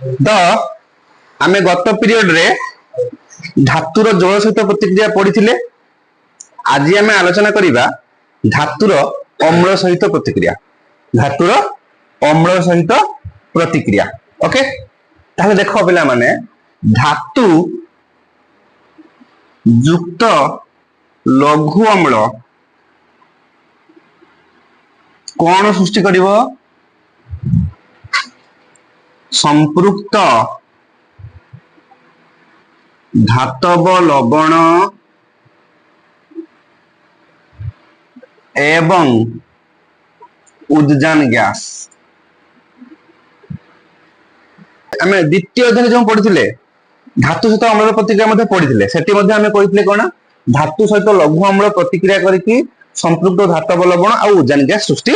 तो आमे गत पीरियड रे धातुर जल सहित प्रतिक्रिया पढ़ी आज आमे आलोचना करिबा धातुर अम्ल सहित प्रतिक्रिया धातुर अम्ल सहित प्रतिक्रिया ओके ताहले देखो पिला माने धातु युक्त लघु अम्ल कौन सृष्टि करिवो संपृक्त धातव लवण एवं उद्जान गैस आमे द्वितीय अध्याय जो पढ़िथिले धातु सहित अम्ल प्रतिक्रिया मध्ये पढ़िथिले सेठी मध्ये आमे कहिथिले कोन धातु सहित लघु अम्ल प्रतिक्रिया करिकि संपृक्त धातव लवण आ उद्जान गैस सृष्टि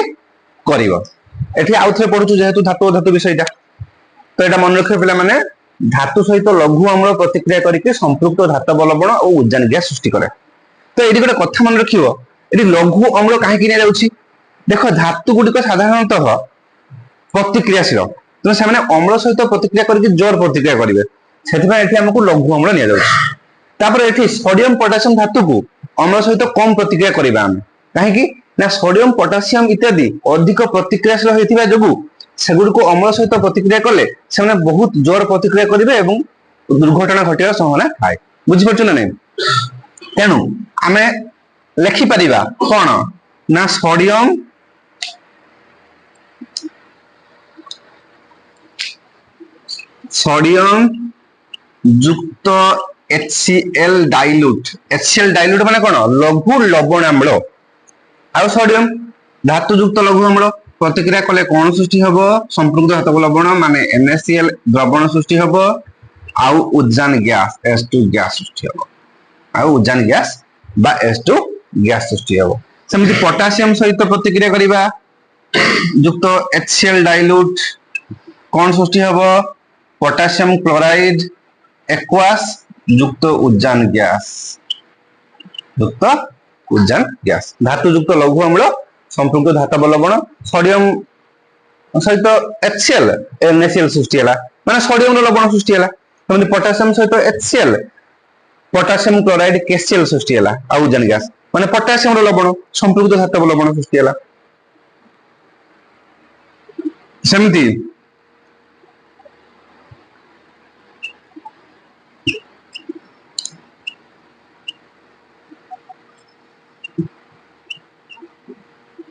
करिवो एठी आउथरे पढुछु जेहेतु धातु धातु विषयटा तो एटा मन रखियो पिला माने धातु सहित लघु अम्ल प्रतिक्रिया करिकि संपृक्त धातव लवण और उद्जान गैस सृष्टि करे तो एठी गोटे कथा मन रखियो एठी लघु अम्ल काहे कि नै जाउछि देखो धातु गुडी को साधारणतः प्रतिक्रियाशील तो से माने अम्ल सहित प्रतिक्रिया करिकि जोर प्रतिक्रिया करिवे सेथिबा एठी हमकु लघु अम्ल निया जाउछि तापर एठी सोडियम पोटेशियम धातु को अम्ल सहित कम प्रतिक्रिया करिबा हम काहे कि ना सोडियम पोटेशियम इत्यादि अधिक प्रतिक्रियाशील होइथिबा जगु सेगुडी को अम्ल सहित प्रतिक्रिया कले से माने बहुत जोर प्रतिक्रिया करिवे एवं दुर्घटना घटिया संभावना थाए बुझि परछु ना नै तेनु आमे लेखि परिबा कोन ना सोडियम सोडियम युक्त HCl डाइल्यूट माने कोन लघु लवण अम्ल आ सोडियम धातु युक्त लघु अम्ल प्रतिक्रिया कले कोन सृष्टि हबो संपृक्त धातु लवण माने NaCl द्रवण सृष्टि हबो आ उद्जान गैस H2 गैस सृष्टि हबो आ उद्जान गैस बा H2 गैस सृष्टि हबो समिति पोटेशियम सहित प्रतिक्रिया करिबा युक्त HCl डाइल्यूट कोन सृष्टि हबो पोटेशियम क्लोराइड एक्वास युक्त उद्जान गैस धातु युक्त लघु अम्ल संपृक्त धातव लवण सोडियम सहित HCl NaCl सृष्टि हला माने सोडियम लवण सृष्टि हला तमने पोटेशियम सहित HCl पोटेशियम क्लोराइड KCl सृष्टि हला आ उद्जान गैस माने पोटेशियम लवण संपृक्त धातव लवण सृष्टि हला समिति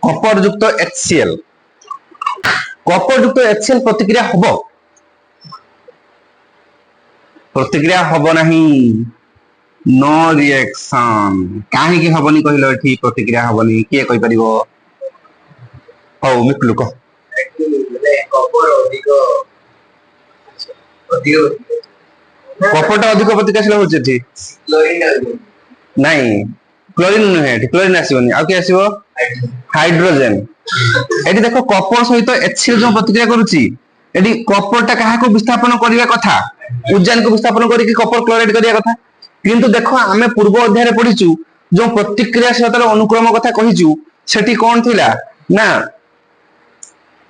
कपर युक्त HCl प्रतिक्रिया हबो नहीं नो रिएक्शन काहे कि हबनी कहिलो एठी प्रतिक्रिया हबनी के कहि परिबो हो मिकलु को कपरटा अधिक प्रतिक्रियाशील होछ एठी नहीं क्लोरीन नुहे क्लोरीन आसीबनी आ के आसीबो हाइड्रोजन एठी देखो कपर सहित HCl जो प्रतिक्रिया करूची एठी कपरटा काहा को विस्थापन करिया कथा उद्जान को विस्थापन करी कि कपर क्लोराइड करिया कथा किंतु देखो हमें पूर्व अध्याय रे पढिचू जो प्रतिक्रियाशीलतार अनुक्रम कथा कहिचू सेठी कोन थिला ना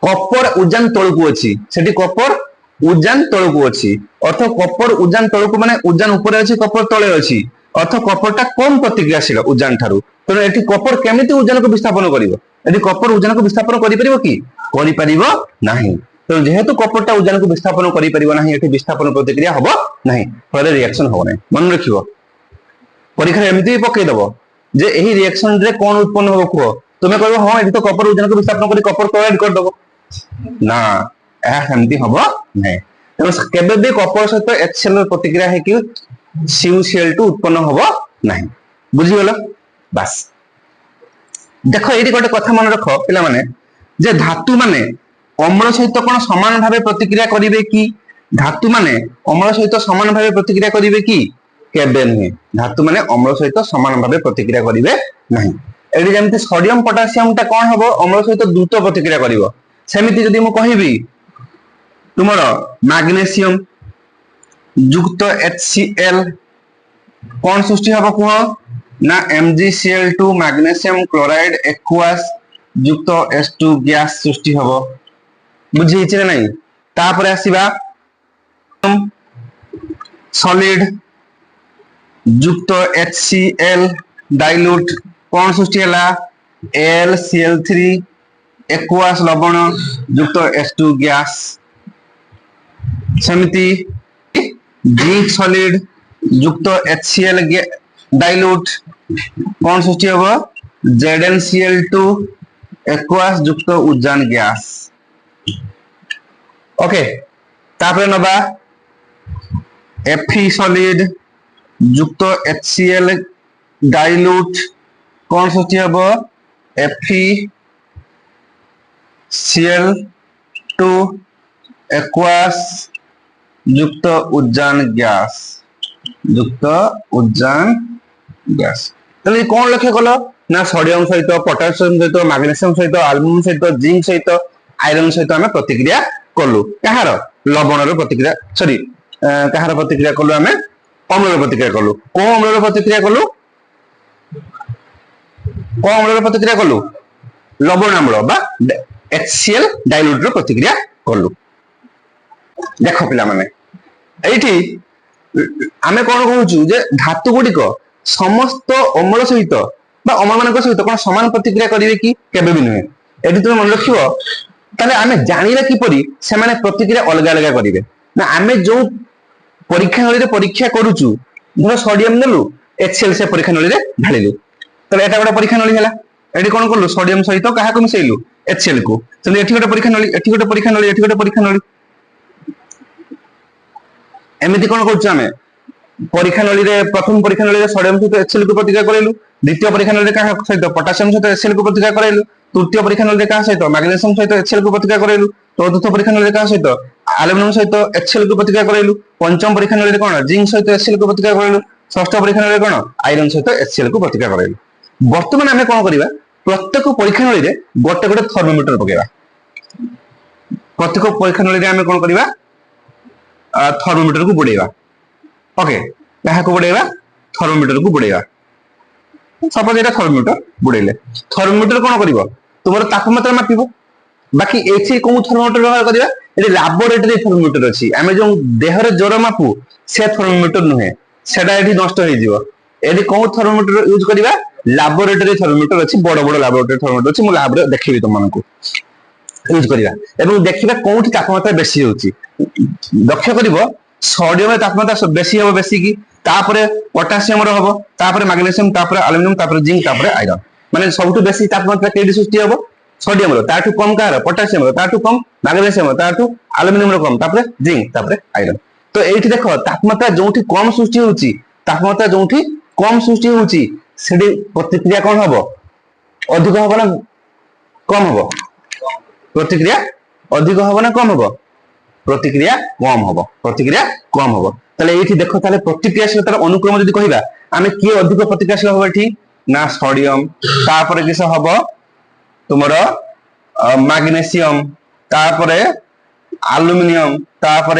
कपर उद्जान तळकु अछि सेठी कपर उद्जान तळकु अछि अर्थ कपर उद्जान तळकु माने उद्जान ऊपर अछि कपर तळे अछि अर्थ कपरटा कम प्रतिक्रियाशील उद्जान ठारू तो एठी कपर केमिति उद्जान को विस्थापन करिवो एठी कपर उद्जान को विस्थापन करि परिबो कि करि परिबो नाही तो जेहेतु कपरटा उद्जान को विस्थापन करि परिबो नाही एठी विस्थापन प्रतिक्रिया हबो नाही फले रिएक्शन हबो नाही मन रखिबो परीक्षा एमिति पकई दबो जे एही रिएक्शन रे कोन उत्पन्न हबो को तुमे कहबो हां एठी तो कपर उद्जान को विस्थापन करि कपर क्लोराइड कर दबो ना एहा सेमति हबो नाही तो केबे भी कपर सहित HCl प्रतिक्रिया है कि CuCl2 उत्पन्न हबो नाही बुझि गेलो बस देखो एठी गोटे कथा मन रखो पिला माने जे धातु माने अम्ल सहित कोन समान भाबे प्रतिक्रिया करिवे कि धातु माने अम्ल सहित समान भाबे प्रतिक्रिया करिवे कि केबे नहीं धातु माने अम्ल सहित समान भाबे प्रतिक्रिया करिवे नाही एठी जेमति सोडियम पोटेशियम ता कोन हबो अम्ल सहित द्रुत प्रतिक्रिया करिवो सेमिति जदि मु कहिबी तुमरो मैग्नीशियम युक्त HCl कौन सृष्टि हबो को ना MgCl2 मैग्नीशियम क्लोराइड एक्वास युक्त H2 गैस सृष्टि हबो बुझी छि नै तापर आसीबा सॉलिड युक्त HCl डाइल्यूट कौन सृष्टि है AlCl3 एक्वास लवण युक्त H2 गैस समिति जिंक सॉलिड युक्त HCl डाइल्यूट कौन सृष्टि हम ZnCl2 एक्वास युक्त उजान गैस ओके तापर नबा Fe सॉलिड युक्त HCl डाइल्यूट कौन सृष्टि हम FeCl2 एक्वास युक्त उजान गैस ताले कौन लक्ष्य कल ना सोडियम सहित पोटासियम सहित मैग्नीशियम सहित एल्युमिनियम सहित जिंक सहित आयरन सहित आम प्रतिक्रिया कलु कहार लवण प्रतिक्रिया सॉरी कहार प्रतिक्रिया कलु आम अम्ल प्रतिक्रिया कलु को अम्ल प्रतिक्रिया कलु लवण अम्ल बा HCl डाइल्यूट रो प्रतिक्रिया कलु देख पिला माने एठी आमे कोन कहूछु जे धातु गुडी को समस्त अम्ल सहित बा अम्ल मानक सहित कोन समान प्रतिक्रिया करिवे कि केबे भी नहे एठी तुम मन रखिबो ताले आमे जानिला कि परि से माने प्रतिक्रिया अलग अलग करिवे ना आमे जो परीक्षा नली रे परीक्षा करूछु धर सोडियम नेलु HCl से परीक्षा नली रे ढालिलु तले एटा गोटे परीक्षा नली हला एठी कोन करलु सोडियम सहित काहा को मिसैलु HCl को तले एठी गोटे परीक्षा नली एठी गोटे परीक्षा नली एठी गोटे परीक्षा नली एमिति कोन करछु आमे परीक्षा नली रे प्रथम परीक्षा नली रे सोडियम सहित HCl को प्रतिक्रिया करैलु द्वितीय परीक्षा नली रे काहा सहित पोटासियम सहित HCl को प्रतिक्रिया करैलु तृतीय परीक्षा नली रे काहा सहित मैग्नीशियम सहित HCl को प्रतिक्रिया करैलु चतुर्थ परीक्षा नली रे काहा सहित एल्युमिनियम सहित HCl को प्रतिक्रिया करैलु पंचम परीक्षा नली रे कोन जिंक सहित HCl को प्रतिक्रिया करैलु षष्ठ परीक्षा नली रे कोन आयरन सहित HCl को प्रतिक्रिया करैलु वर्तमान आमे कोन करिवा प्रत्येक परीक्षा नली रे गोटे गोटे थर्मोमीटर पकेबा प्रत्येक परीक्षा नली रे आमे कोन करिवा थर्मोमीटर को बुड़ेवा ओके कहा को बुड़ेवा थर्मोमीटर को बुड़ेवा सपोज एटा थर्मोमीटर बुड़ेले थर्मोमीटर कोन करिवो तुमर तापमात्रा मापिबो बाकी एथि को थर्मोमीटर व्यवहार करिवा एटी लैबोरेटरी थर्मोमीटर अछि आमे जो देह रे ज्वर मापु से थर्मोमीटर नहे सेडा एटी नष्ट होई जिवो एटी को थर्मोमीटर यूज करिवा लैबोरेटरी थर्मोमीटर अछि बड़ बड़ लैबोरेटरी थर्मोमीटर अछि मु लैब रे देखिबी तुम मानकु यूज करिवा एवं देखिबा कोठी तापमात्रा बेसी होउची लक्ष्य करिवो सोडियम तापमात्रा बेसी हो बेसी की तापरे पोटासियम रो हबो तापरे मैग्नीशियम तापरे एल्युमिनियम तापरे जिंक तापरे आयरन माने सबटु बेसी तापमात्रा केडी सृष्टि हबो सोडियम रो ताठु कम कार पोटासियम रो ताठु कम मैग्नीशियम रो ताठु एल्युमिनियम रो कम तापरे जिंक तापरे आयरन तो एठी देखो तापमात्रा जोठी कम सृष्टि होउची तापमात्रा जोठी कम सृष्टि होउची सेडी प्रतिक्रिया कोन हबो अधिक हबो ना कम हबो प्रतिक्रिया अधिक हबो ना कम हबो प्रतिक्रिया कम हबो ताले एठी देखो ताले प्रतिक्रियाशीलतार अनुक्रम जदि कहिबा आमे की अधिक प्रतिक्रियाशील हबो एठी ना सोडियम तापर किस हबो तुमरो मैग्नीशियम तापर एल्युमिनियम तापर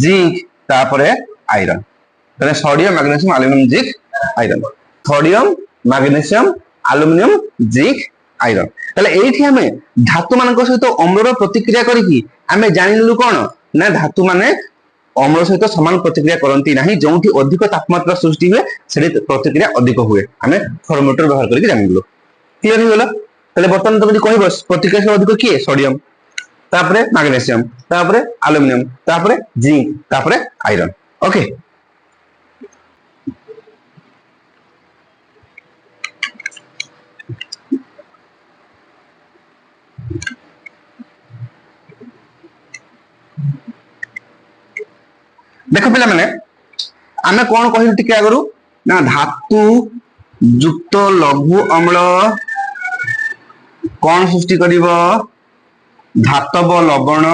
जिंक तापर आयरन ताले sodium magnesium aluminium zinc iron sodium magnesium aluminium zinc iron ताले एठी हमें धातु मानक सहित अम्लर प्रतिक्रिया करिकि आमे जानिलु कोन ना धातु माने अम्ल सहित समान प्रतिक्रिया करंती नाही जोंठी अधिक तापमात्रा सृष्टि हुए सेठी प्रतिक्रिया अधिक हुए आमे थर्मोमीटर व्यवहार करिकि जानिलु क्लियर हो गेला ताले बर्तमान तुम कहबो प्रतिक्रिया अधिक किए सोडियम तापरे मैग्नीशियम तापरे एल्युमिनियम तापरे जिंक तापरे आयरन ओके देखो पिला माने आमे कोन कहिलु टिके आगरु ना धातु युक्त लघु अम्ल कोन सृष्टि करिवो धातव लवण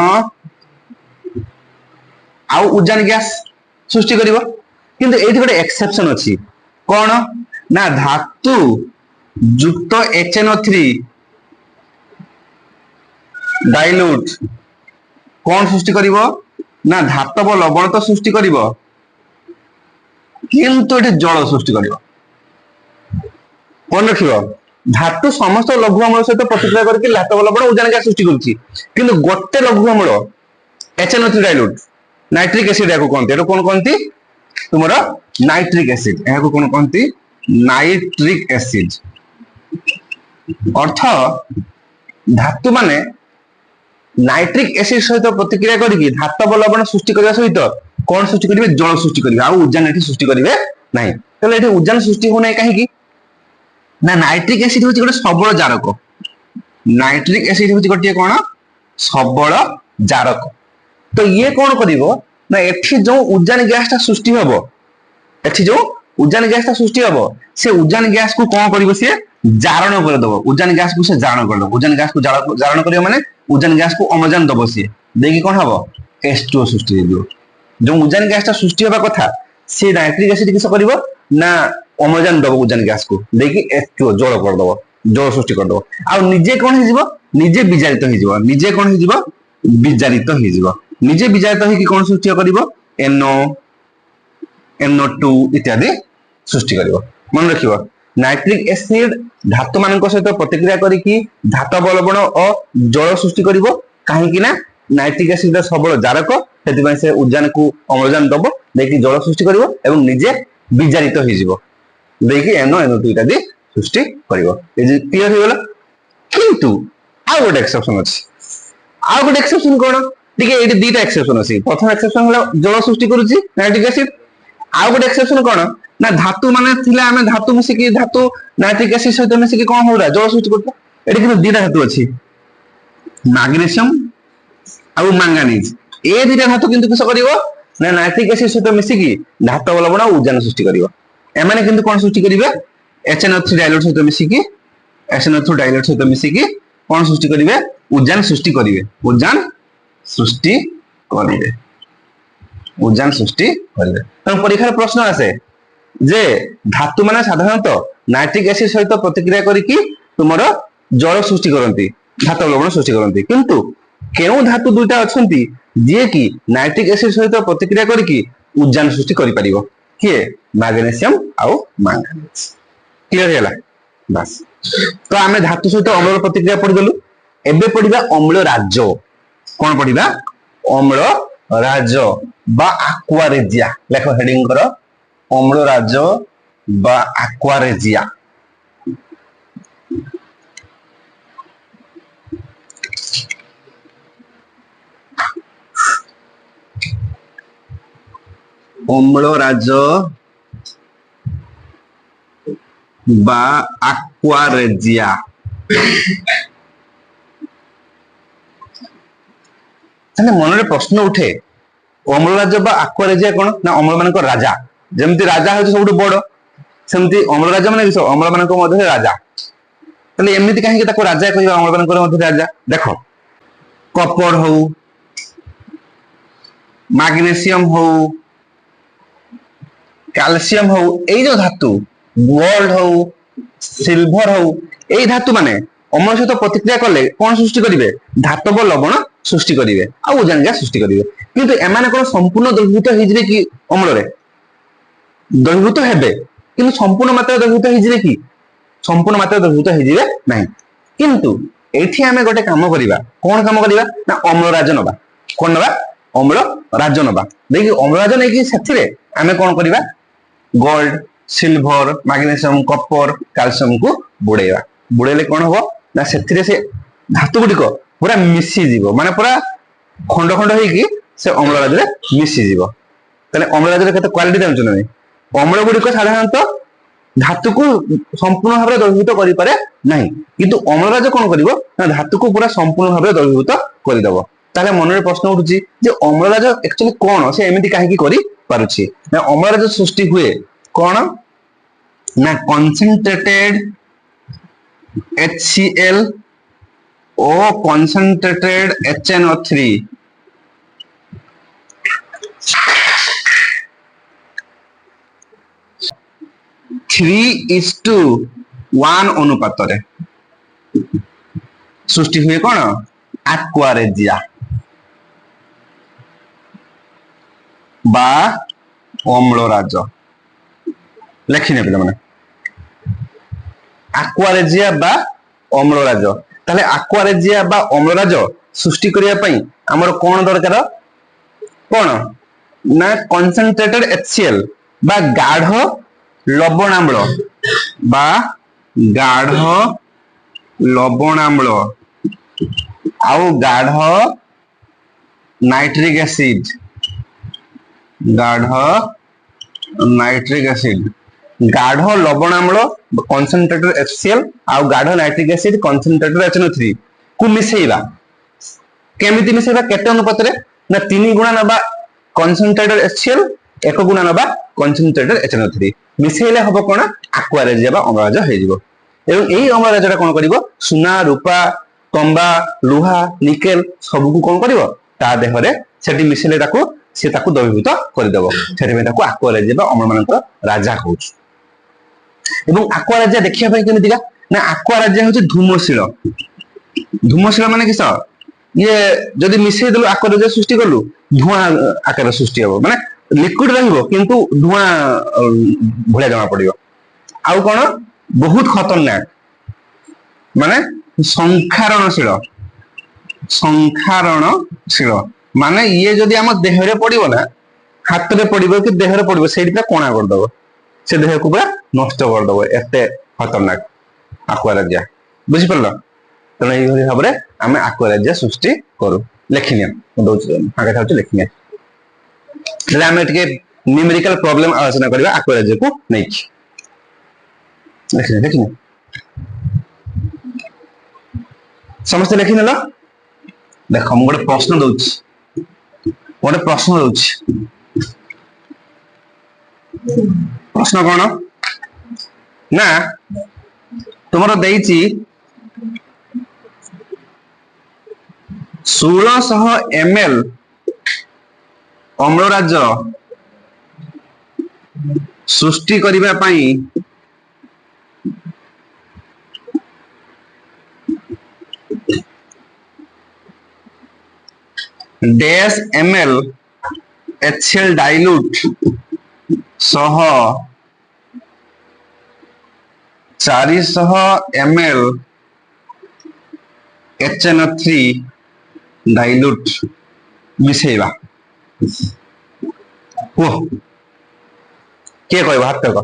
आउ उजान गैस सृष्टि करिवो किंतु एठी गोटे एक्सेप्शन अछि कोन ना धातु युक्त HNO3 डाइल्यूट कोन सृष्टि करिवो ना धातव लवण तो सृष्टि करिवो किंतु एठी जल सृष्टि करिवो कोन रखिवो धातु समस्त लघु अम्ल सहित प्रतिक्रिया करके धातव लवण उजान गैस सृष्टि करछि किंतु गोटे लघु अम्ल HNO3 डाइल्यूट नाइट्रिक एसिड या कहते हैं कौन कहती तुम नाइट्रिक एसिड या कौन कहती नाइट्रिक एसिड अर्थ धातु माने नाइट्रिक एसिड सहित प्रतिक्रिया करके धातव लवण सृष्टि करने सहित कौन सृष्टि करेंगे जल सृष्टि करेंगे आ उजान ये सृष्टि करेंगे ना तो ये उजान सृष्टि होना कहीं ना नाइट्रिक एसिड हूँ गोटे सबल जारक नाइट्रिक एसिड हूँ गोटे कौन सबल जारक तो ये कौन करिवो ना एठी जो उजान गैस टा सृष्टि हबो एठी जो उजान गैस टा सृष्टि हबो से उजान गैस को कौन करिवो से जारण कर दबो उजान गैस को से जारण कर दबो उजान गैस को जारण करियो माने उजान गैस को अम्लजान दबो से देखि कौन हबो H2O सृष्टि हेबो जो उजान गैस टा सृष्टि होबा कथा से नाइट्रिक एसिड किस करिवो ना अम्लजान दबो उजान गैस को देखि H2O जल कर दबो जल सृष्टि कर दबो आ निजे कौन हे जिवो निजे विजारित हे जिवो निजे कौन हे जिवो विजारित हे जिवो निजे विजारित हे कि कौन सृष्टि करिवो NO2 इत्यादि सृष्टि करिवो मन रखिवो नाइट्रिक एसिड धातु मानक सहित प्रतिक्रिया करिकी धातव लवण और जल सृष्टि करिवो काहे कि ना नाइट्रिक एसिड सबल जारक सेति से उजान को अम्लजान दबो देखि जल सृष्टि करिवो एवं निजे विजारित हे जिवो देखि NO2 इत्यादि सृष्टि करिवो ए जे क्लियर हो गेला किंतु आ गोटे एक्सेप्शन अछि आ गोटे एक्सेप्शन कोन ठीक है एटी दुटा एक्सेप्शन अछि प्रथम एक्सेप्शन होला जल सृष्टि करूची नाइट्रिक एसिड आ गोटे एक्सेप्शन कोन ना धातु माने थिला हमें धातु मिसी की धातु नाइट्रिक एसिड सहित मिसी की कोन होला जल सृष्टि करता एटी किन दुटा धातु अछि मैग्नीशियम आ मैंगानीज ए दुटा धातु किंतु किस करिवो ना नाइट्रिक एसिड सहित मिसी की धातु लवण उजान सृष्टि करिवो एमाने किंतु कोन सृष्टि करिवे HNO3 डाइल्यूट सहित मिसी की HNO3 डाइल्यूट सहित मिसी की कोन सृष्टि करिवे उजान सृष्टि करिवे उजान सृष्टि करिवे उजान सृष्टि करिवे तो परीक्षा प्रश्न आसे जे धातु माने साधारणतः नाइट्रिक एसिड सहित प्रतिक्रिया करिकी तुमरो जल सृष्टि करंती धातु लवण सृष्टि करंती किंतु केउ धातु दुईटा अछंती जे कि नाइट्रिक एसिड सहित प्रतिक्रिया करिकी उजान सृष्टि करि परिबो के मैग्नीशियम आ मैंगानीज क्लियर हैला बस तो आमे धातु सहित अम्ल प्रतिक्रिया पढि देलु एबे पढिबा अम्ल राज्य कोन पढिबा अम्ल राज्य बा एक्वारेजिया लेखो हेडिंग करो अम्ल राज्य बा एक्वारेजिया अम्ल राज्य बा एक्वारेजिया मन प्रश्न उठे अम्ल राज्य बा एक्वारेजिया कौन ना अम्ल मान राजा जमती राजा हूँ सब बड़ सेमती अम्ल राजा मान अम्ल मान राजा एमती कहीं राजा कह अम्ल मान राजा देख कपर हो मैग्नीशियम हो कैल्शियम हो ये जो धातु गोल्ड हो सिल्वर हो ये धातु माने अम्ल सहित प्रतिक्रिया कले कौन सृष्टि करेंगे धातव लवण सृष्टि करेंगे आ उजान गैस सृष्टि करेंगे किंतु एमाने कोन संपूर्ण द्रवीभूत हेजिबे कि अम्ल रे द्रवीभूत हेबे किंतु संपूर्ण मात्रा द्रवीभूत हेजिबे कि संपूर्ण मात्रा द्रवीभूत हेजिबे नहीं किंतु एठी आमे गोटे काम करिबा कोन काम करिबा ना अम्ल राज नबा कोन नबा अम्ल राज नबा देखि अम्ल राज नै कि सेथिरे आमे कोन करिबा gold silver magnesium Kapoor calcium को बुड़ेबा बुड़ेले कोन हो ना सेथिरे से धातु गुडी को पूरा मिसी जीवो माने पूरा खंड खंड होई कि से अम्ल राज रे मिसी जीवो तने अम्ल राज रे केते क्वालिटी जानछ नै अम्ल गुडी को साधारणतः धातु को संपूर्ण भाव द्रवीभूत करि पारे नहीं किंतु अम्ल राज कोन करिवो ना धातु को पूरा संपूर्ण भाव द्रवीभूत करि दबो ताले मन रे प्रश्न उठुची जे अम्ल राज एक्चुअली कोन से एमिति काहे की करि पारुची ना अम्ल राज सृष्टि हुए कोन ना कंसंट्रेटेड HCl ओ कंसंट्रेटेड HNO3 3:1 अनुपात रे सृष्टि हुए कौन एक्वारेजिया बा अम्ल राज लेखिने पे माने एक्वारेजिया बा अम्ल राज ताले एक्वारेजिया बा अम्ल राज सृष्टि करिया पई हमर कोन दरकार कौन ना कनसेंट्रेटेड HCl बा गाढ़ लवणाम्ल बा गाढ़ लवणाम्ल आउ गाढ़ नाइट्रिक एसिड गाढ़ नाइट्रिक एसिड गाढ़ लवणाम्ल कनसेंट्रेटेड HCl आउ गाढ़ नाइट्रिक एसिड कनसेंट्रेटेड HNO3 को मिसेइबा केमिति मिसेइबा केते अनुपात रे ना 3 गुणा नबा कनसेंट्रेटेड HCl 1 गुणा नबा कनसेंट्रेटेड HNO3 मिसेइले हबो कोन aqua regia बा अम्लजाज हे जिवो एवं एई अम्लजाजटा कोन करिवो सुना रूपा तंबा लुहा निकेल सब को कोन करिवो ता देह रे सेठी मिसेले ताको से ताको द्रवीभूत कर देबो सेठी में ताको aqua regia बा अम्ल मानक राजा कहउछ एवं aqua regia देखिया पई केमितिका ना aqua regia होची धूमशिला माने किस ये जदि मिसेई देलु aqua regia सृष्टि करलु धुआं आकार सृष्टि हो माने लिक्विड रहिबो किंतु धुआं भलिया जमा पड़िबो आउ कोन बहुत खतरनाक माने संखारणशील माने ये जदि हम देह रे पड़िबो ना हाथ रे पड़िबो कि देह रे पड़िबो सेटा कोणा कर दबो से देह को पूरा नष्ट कर दबो एते खतरनाक aqua regia बुझि परलो तने एई भली भाबरे हमें aqua regia सृष्टि करू लेखिनिया दउछ आगे थाउछ लेखिनिया ले हमें टिके न्यूमेरिकल प्रॉब्लम आलोचना करबा aqua regia को नै लेखिनिया समस्त लेखिनला देखो हम गोटे प्रश्न दउछ प्रश्न कोन ना तुमरो देइची 1600 ml अम्लराज सृष्टि करिबा पई डैश ml HCl डाइल्यूट सह 400 ml HNO3 डाइल्यूट मिसेइबा ओ के कहबा हाथ तक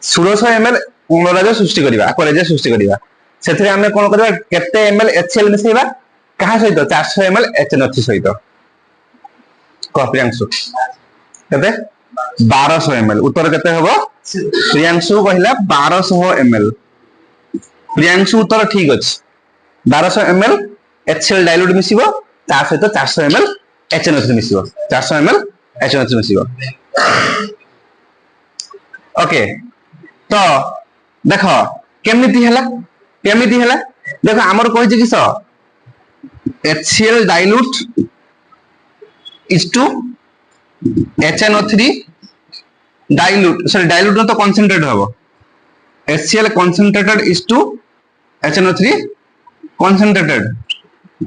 1600 ml अम्लराज सृष्टि करिबा aqua regia सृष्टि करिबा सेथरे हमें कोन करबा केते ml HCl मिसेइबा कहा सहित 400 ml HNO3 सहित कप्रियांशु केते 1200 ml उत्तर केते हबो प्रियांशु कहिला 1200 ml प्रियांशु उत्तर ठीक अछि 1200 ml HCl डाइल्यूट मिसिबो ता सहित 400 ml HNO3 मिसिबो 400 ml HNO3 मिसिबो ओके तो देखो केमिति हला देखो हमर कहै छै कि HCl dilute is to HNO3 dilute sorry dilute तो कंसंट्रेट हबो HCl concentrated is to HNO3 concentrated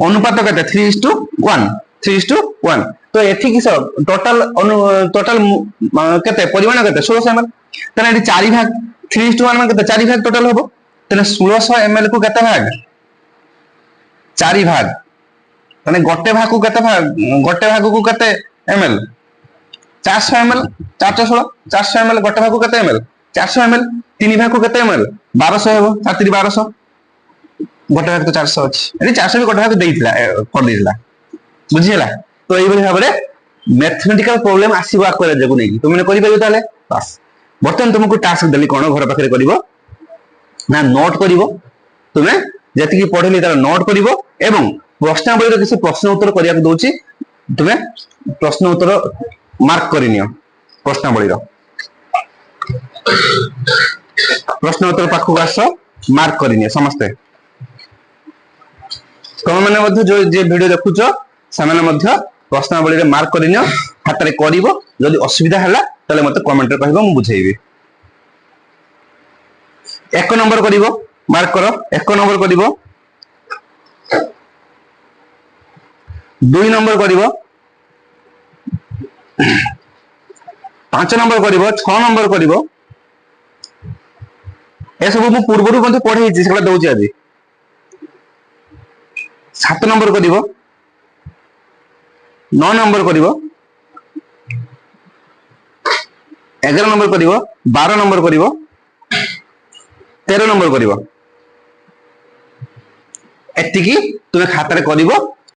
अनुपात केते 3:1 तो एथि कि टोटल केते परिमाण केते 1600 ml तने एठी 4 भाग 3:1 में केते 4 भाग टोटल हबो तने 1600 ml को केते भाग 4 भाग तने गोटे भाग को केते ml 400 ml 416 ml गोटे भाग को केते ml 400 ml 3 भाग को केते ml 1200 हेबो 7 1200 गोटे भाग तो 400 अछि एठी 400 भी गोटे भाग देइतला कर देइतला बुझियला तो एई बली भाबरे मैथमेटिकल प्रॉब्लम आसीबो aqua regia को नै तुमने करि परिबो ताले बस बर्तन तुमको टास्क देली कोन घर पाखरे करिवो ना नोट करिवो तुमे जति की पढेली तार नोट करिवो एवं प्रश्नावली रो किसी प्रश्न उत्तर करिया को दोची तुमे प्रश्न उत्तर मार्क करिनियो प्रश्नावली रो प्रश्न उत्तर पाखु आसो मार्क करिनियो समस्त तुम माने मध्ये जो जे वीडियो देखुचो सामान्य मध्ये प्रश्नावली रे मार्क करिनियो हातरे करिवो जदि असुविधा हला तले मते कमेंट रे कहबो मु बुझेइबी 1 नंबर करिवो मार्क करो 1 नंबर करिवो 2 नंबर करिवो 5 नंबर करिवो 6 नंबर करिवो ए सब मु पूर्वरु मध्ये पढेइछि सेला दउछि आदि 7 নম্বর করিব, 9 নম্বর করিব, 11 নম্বর করিব, 12 নম্বর করিব, 13 নম্বর করিব। এତିকি তুমি খাতারে করিব।